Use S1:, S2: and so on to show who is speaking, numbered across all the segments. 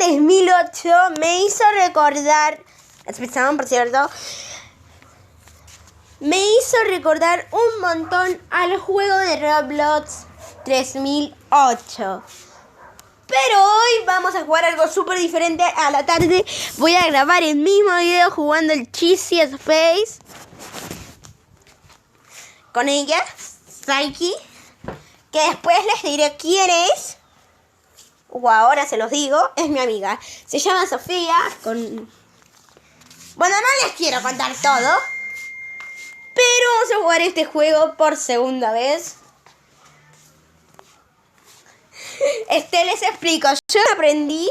S1: 3008 me hizo recordar... Expresaban, por cierto. Me hizo recordar un montón al juego de Roblox 3008. Pero hoy vamos a jugar algo súper diferente. A la tarde voy a grabar el mismo video jugando el Cheesy Space con ella, Psyche, que después les diré quién es. O ahora se los digo, es mi amiga. Se llama Sofía. Bueno, no les quiero contar todo, pero vamos a jugar este juego por segunda vez. Les explico. Yo aprendí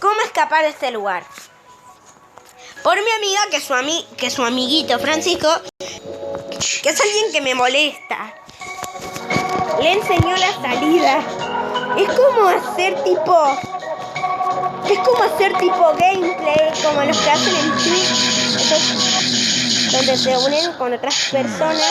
S1: cómo escapar de este lugar por mi amiga, que su amiguito Francisco, que es alguien que me molesta. Le enseñó la salida. Es como hacer tipo gameplay, como los que hacen en Twitch, donde se unen con otras personas.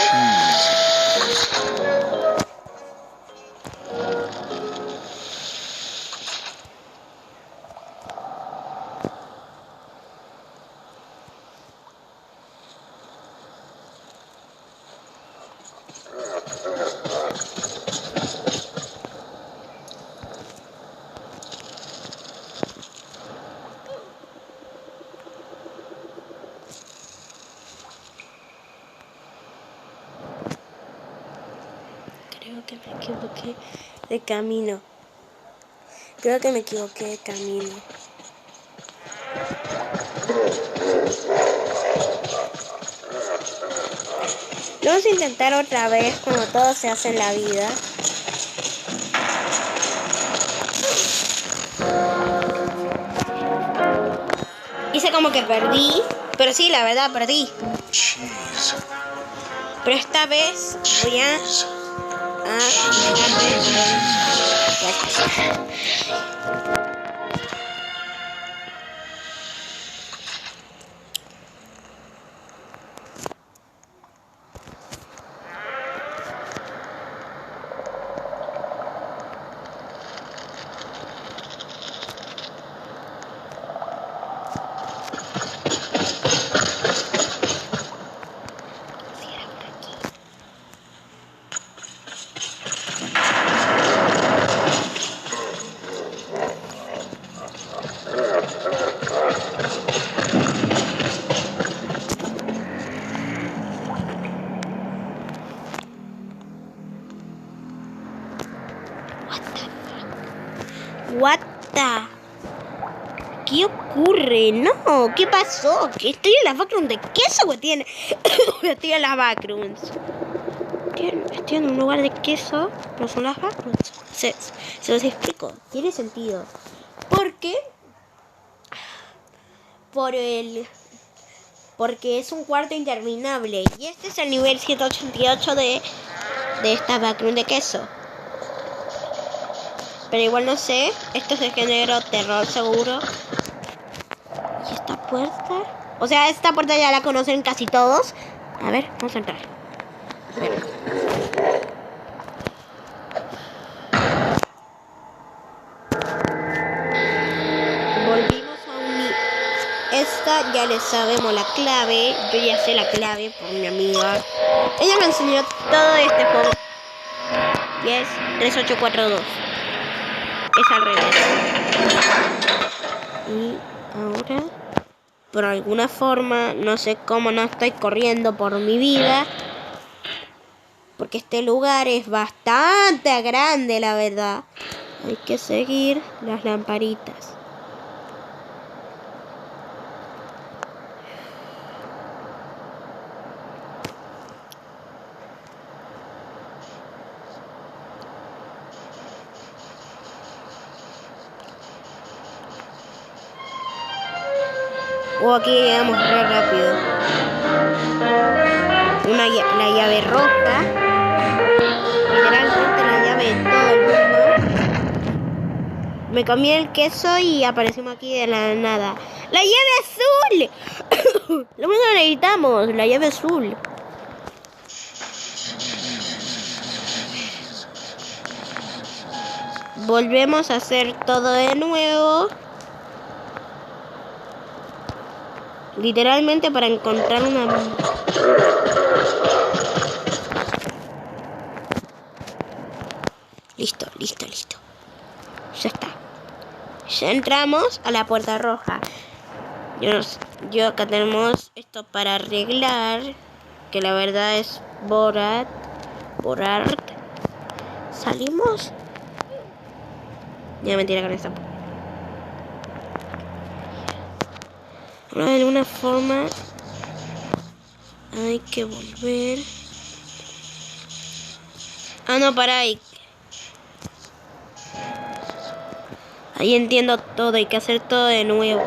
S1: Creo que me equivoqué de camino. Vamos a intentar otra vez, como todo se hace en la vida. Hice como que perdí, pero sí, la verdad perdí. Pero esta vez voy a What the... ¿Qué ocurre? No, ¿qué pasó? ¿Que estoy en la backrooms de queso o tiene? Estoy en las backrooms. Estoy en un lugar de queso, no son las backrooms. Se los explico. Tiene sentido. ¿Por qué? Porque es un cuarto interminable. Y este es el nivel 188 de esta backroom de queso. Pero igual no sé. Esto es de género terror seguro. ¿Y esta puerta? O sea, esta puerta ya la conocen casi todos. A ver, vamos a entrar. A ver. Volvimos a unir. Esta ya le sabemos la clave. Yo ya sé la clave por mi amiga. Ella me enseñó todo este juego. Y es 3842. Es al revés. Y ahora, por alguna forma, no sé cómo, no estoy corriendo por mi vida. Porque este lugar es bastante grande, la verdad. Hay que seguir las lamparitas. Aquí llegamos re rápido. La llave roja. Literalmente la llave de todo el mundo. Me comí el queso y aparecimos aquí de la nada. ¡La llave azul! Lo único que necesitamos, la llave azul. volvemos a hacer todo de nuevo. Literalmente para encontrar una... Listo. Ya está. Ya entramos a la puerta roja. Yo acá tenemos esto para arreglar. Que la verdad es Borat. ¿Salimos? Ya mentira con esta. Ahora de alguna forma hay que volver. Ah, no, para ahí. Ahí entiendo todo, hay que hacer todo de nuevo.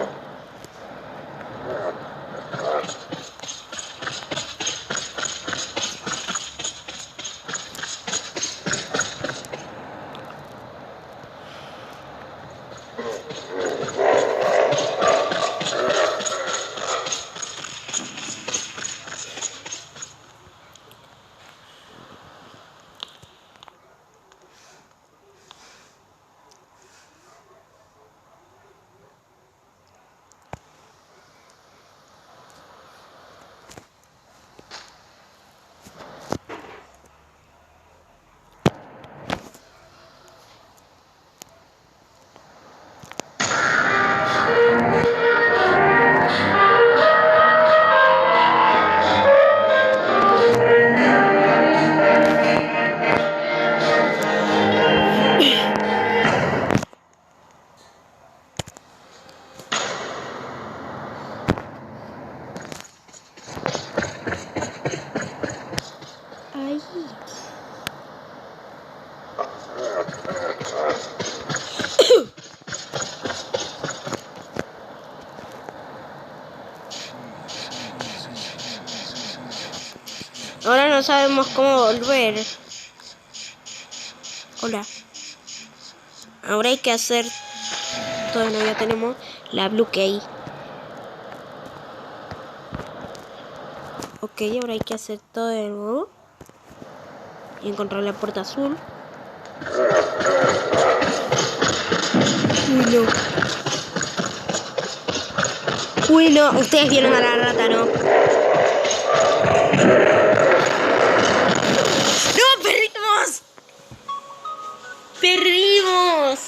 S1: Ahora no sabemos cómo volver. Hola. Ahora hay que hacer... Todavía ya tenemos la Blue Key. Ok, ahora hay que hacer todo de nuevo. Y encontrar la puerta azul. Uy, no. Ustedes vieron a la rata, ¿no? ¡No, perdimos! ¡Perdimos!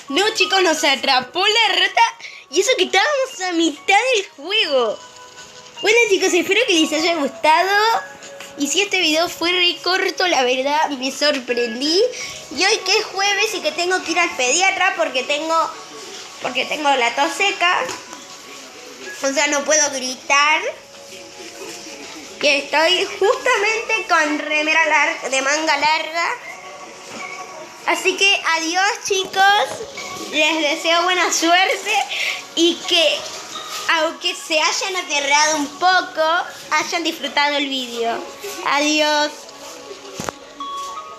S1: No, chicos, nos atrapó la rata. Y eso que estábamos a mitad del juego. Bueno, chicos, espero que les haya gustado. Y si este video fue re corto, la verdad me sorprendí. Y hoy que es jueves y que tengo que ir al pediatra porque tengo la tos seca. O sea, no puedo gritar. Y estoy justamente con remera de manga larga. Así que adiós, chicos. Les deseo buena suerte. Y que, aunque se hayan aterrado un poco, hayan disfrutado el vídeo. Adiós.